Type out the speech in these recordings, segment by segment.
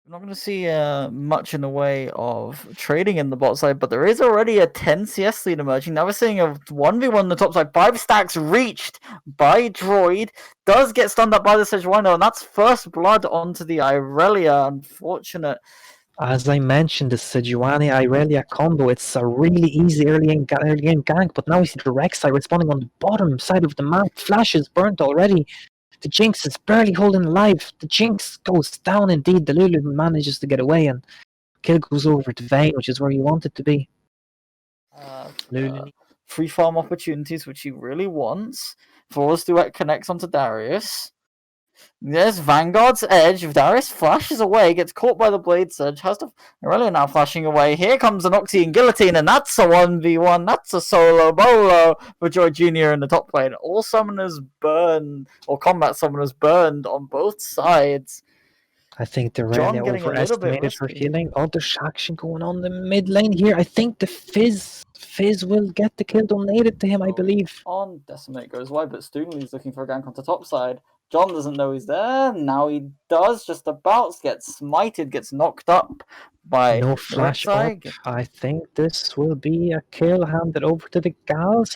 We're not going to see much in the way of trading in the bot side, but there is already a 10 CS lead emerging. Now we're seeing a 1v1 on the top side. 5 stacks reached by Droid. Does get stunned up by the Sejuani, and that's first blood onto the Irelia. Unfortunate. As I mentioned, the Sejuani Irelia combo, it's a really easy early game gank, but now we see the Rek'sai responding on the bottom side of the map. Flash is burnt already. The Jinx is barely holding alive. The Jinx goes down indeed. The Lulu manages to get away, and kill goes over to Vayne, which is where you want it to be. Free farm opportunities, which he really wants. Force duet connects onto Darius. There's Vanguard's edge. Darius flashes away, gets caught by the Blade Surge. Has to Irelia now flashing away. Here comes an Oxy and Guillotine, and that's a 1v1. That's a solo bolo for DroidJunioR in the top lane. All summoners burned, or combat summoners burned on both sides. I think the Irelia overestimated her healing. Oh, there's action going on the mid lane here. I think the Fizz will get the kill donated to him, I believe. On Decimate goes wide, but Stoonley's looking for a gank onto top side. John doesn't know he's there. Now he does. Just about gets smited, gets knocked up by no flash up. I think this will be a kill handed over to the Gals.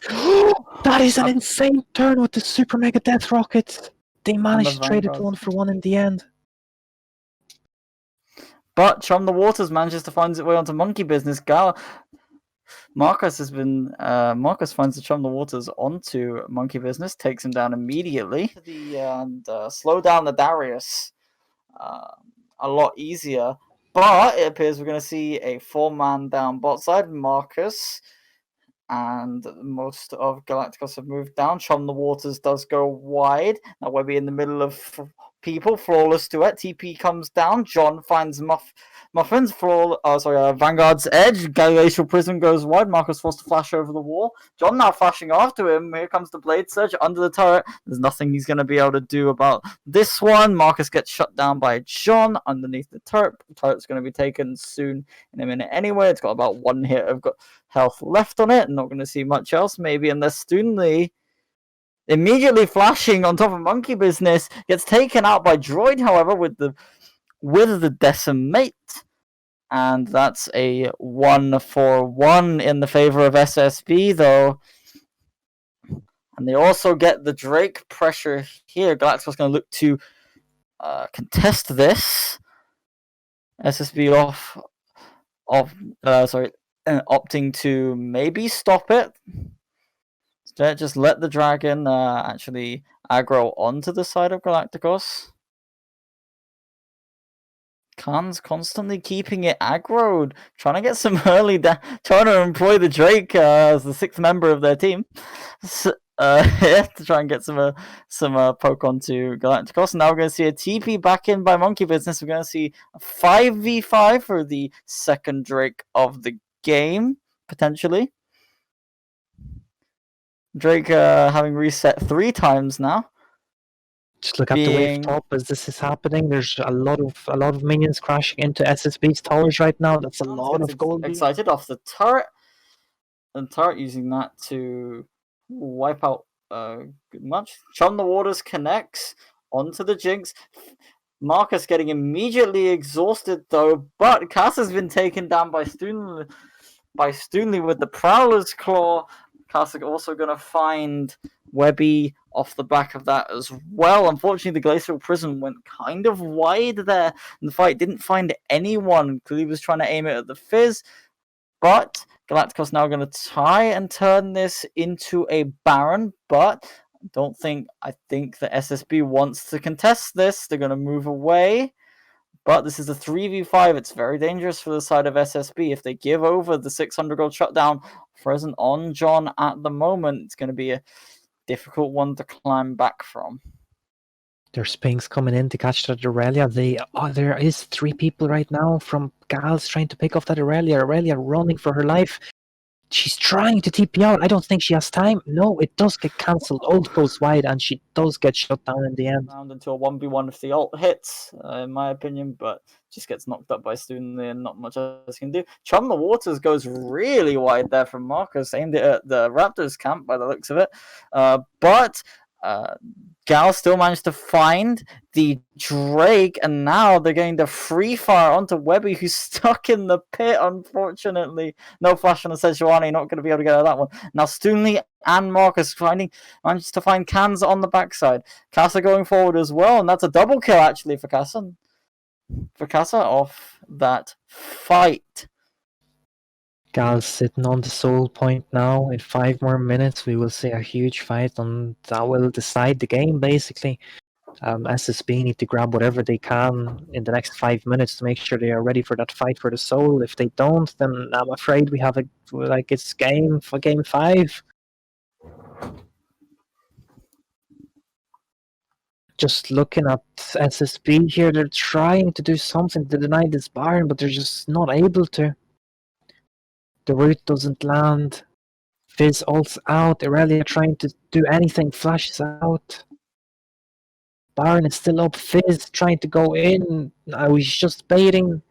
That is an insane turn with the super mega death rockets. They managed to trade it 1-for-1 in the end. But Chum the Waters manages to find his way onto Mônkeybusiness. Marcus finds the Chum the Waters onto Mônkeybusiness, takes him down immediately, and slow down the Darius a lot easier. But it appears we're going to see a 4-man down bot side. Marcus and most of Galacticos have moved down. Chum the Waters does go wide. Now Webbiieeee in the middle of people. Flawless duet. TP comes down. John finds Muffins. Vanguard's edge. Glacial Prism goes wide. Marcus forced to flash over the wall. John now flashing after him. Here comes the Blade Surge under the turret. There's nothing he's going to be able to do about this one. Marcus gets shut down by John underneath the turret. The turret's going to be taken soon in a minute anyway. It's got about 1 hit of health left on it. Not going to see much else maybe unless Stoonley immediately flashing on top of Mônkeybusiness gets taken out by Droid, however, with the Decimate. And that's a 1-for-1 in the favor of SSB, though. And they also get the Drake pressure here. Galacticos going to look to contest this. SSB opting to maybe stop it. Instead, just let the dragon actually aggro onto the side of Galacticos. Kanze constantly keeping it aggroed, trying to get some early trying to employ the Drake as the 6th member of their team. To try and get some poke onto Galacticos. Now we're going to see a TP back in by Mônkeybusiness. We're going to see a 5v5 for the second Drake of the game, potentially. Drake having reset 3 times now. Just look at the wave top as this is happening. There's a lot of minions crashing into SSB's towers right now. That's a lot of gold. Excited off the turret. And turret using that to wipe out much. Chum the Waters connects onto the Jinx. Marcus getting immediately exhausted though, but Casah's been taken down by Stoonley with the Prowler's Claw. Casah also going to find Webbiieeee off the back of that as well. Unfortunately, the Glacial Prism went kind of wide there in the fight. Didn't find anyone. Clearly was trying to aim it at the Fizz. But Galacticos now going to try and turn this into a Baron. But I think the SSB wants to contest this. They're going to move away. But this is a 3v5. It's very dangerous for the side of SSB. If they give over the 600 gold shutdown present on John at the moment, it's going to be a difficult one to climb back from. There's pings coming in to catch that Irelia. There is 3 people right now from Gals trying to pick off that Irelia. Irelia running for her life. She's trying to TP out. I don't think she has time. No, it does get cancelled. Ult goes wide, and she does get shut down in the end. Round into a 1v1 if the ult hits, in my opinion, but just gets knocked up by Stoonley and not much else can do. Chum the Waters goes really wide there from Marcus, aimed it at the Raptors camp by the looks of it. But Gal still managed to find the Drake, and now they're getting the free fire onto Webbiieeee, who's stuck in the pit, unfortunately. No flash on the Sejuani, not going to be able to get out of that one. Now Stoonley and Marcus managed to find Kanze on the backside. Casah going forward as well, and that's a double kill actually for Casah. Off that fight. Gal's sitting on the soul point now. In 5 more minutes, we will see a huge fight, and that will decide the game, basically. SSB need to grab whatever they can in the next 5 minutes to make sure they are ready for that fight for the soul. If they don't, then I'm afraid we have it's game 5. Just looking at SSB here, they're trying to do something to deny this Baron, but they're just not able to. The root doesn't land. Fizz ults out. Irelia trying to do anything, flashes out. Baron is still up. Fizz trying to go in. Now he's just baiting.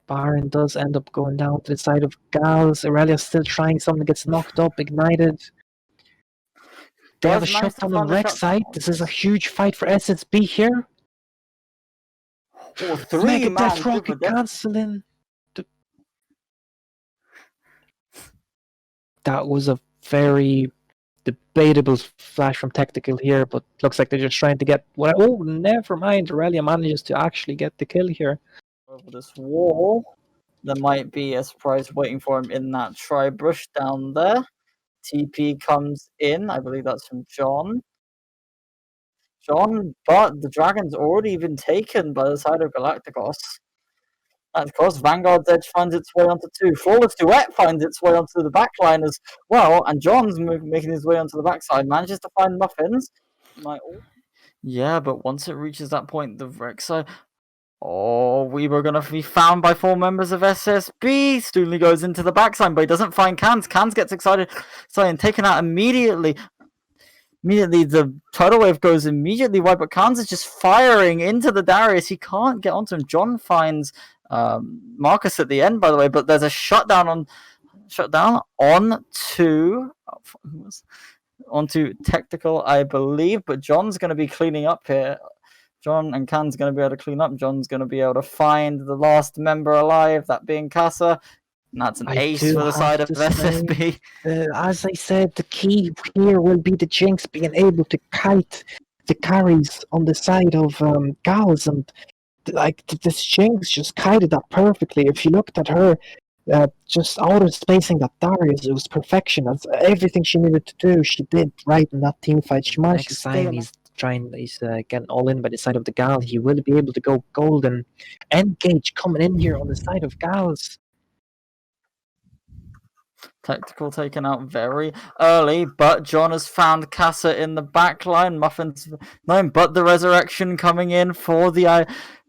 Baron does end up going down to the side of Gals. Irelia still trying something, gets knocked up, ignited. They have a shutdown on Rek'sai. This is a huge fight for SSB here. Oh, 3 Mega man Death Rocket cancelling. That was a very debatable flash from Tekhtikel here, but looks like they're just trying to get what. Oh, never mind. Irelia manages to actually get the kill here. Over this wall, there might be a surprise waiting for him in that tri-brush down there. TP comes in. I believe that's from John. But the dragon's already been taken by the side of Galacticos. And of course, Vanguard's Edge finds its way onto 2. Flawless Duet finds its way onto the backline as well. And John's making his way onto the backside. Manages to find Muffins. Yeah, but once it reaches that point, the Rek'sai... Oh, we were going to be found by 4 members of SSB. Stoonley goes into the backside, but he doesn't find Kanze. Kanze gets excited. And taken out immediately. The tidal wave goes immediately wide, but Kanze is just firing into the Darius. He can't get onto him. John finds Marcus at the end, by the way, but there's a shutdown onto Tekhtikel, I believe, but John's going to be cleaning up here. John and Kanze going to be able to clean up. John's going to be able to find the last member alive, that being Casah. And that's an ace for the side of SSB. As I said, the key here will be the Jinx being able to kite the carries on the side of Gals, and this Jinx just kited that perfectly. If you looked at her, just auto spacing that Darius, it was perfection. That's everything she needed to do. She did right in that team fight. She managed to stay. He's getting all in by the side of the Gal. He will be able to go golden. Engage coming in here on the side of Gals. Tekhtikel taken out very early, but John has found Casah in the back line. Muffins, but the resurrection coming in for the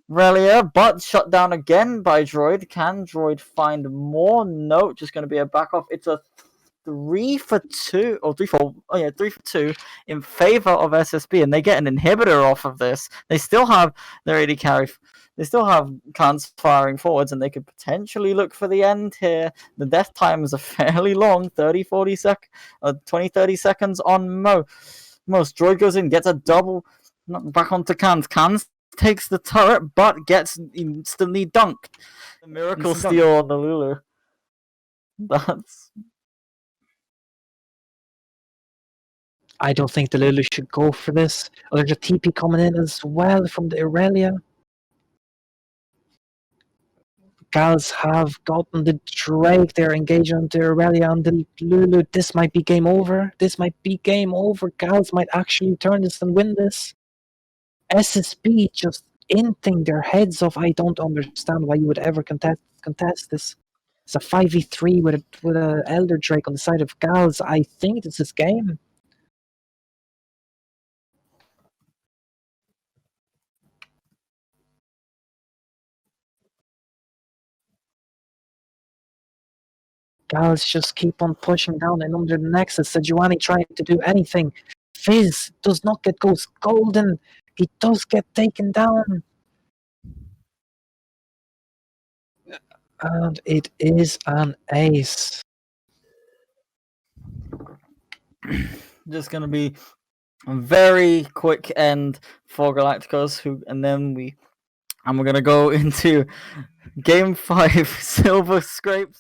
Irelia, but shut down again by Droid. Can Droid find more? No, just going to be a back off. It's a 3 for 2 in favor of SSB, and they get an inhibitor off of this. They still have their AD carry. They still have Kanze firing forwards, and they could potentially look for the end here. The death times are fairly long, 20, 30 seconds on most. Droid goes in, gets a double back onto Kanze. Kanze takes the turret, but gets instantly dunked. The miracle steal on the Lulu. I don't think the Lulu should go for this. Oh, there's a TP coming in as well from the Irelia. Gals have gotten the Drake. They're engaging on the Irelia and the Lulu. This might be game over. Gals might actually turn this and win this. SSB just inting their heads off. I don't understand why you would ever contest this. It's a 5v3 with a Elder Drake on the side of Gals. I think this is game. Gals just keep on pushing down and under the nexus. Sejuani trying to do anything. Fizz does not get goes golden. He does get taken down. And it is an ace. just gonna be a very quick end for Galacticos, and then we're gonna go into Game 5 Silver Scrapes.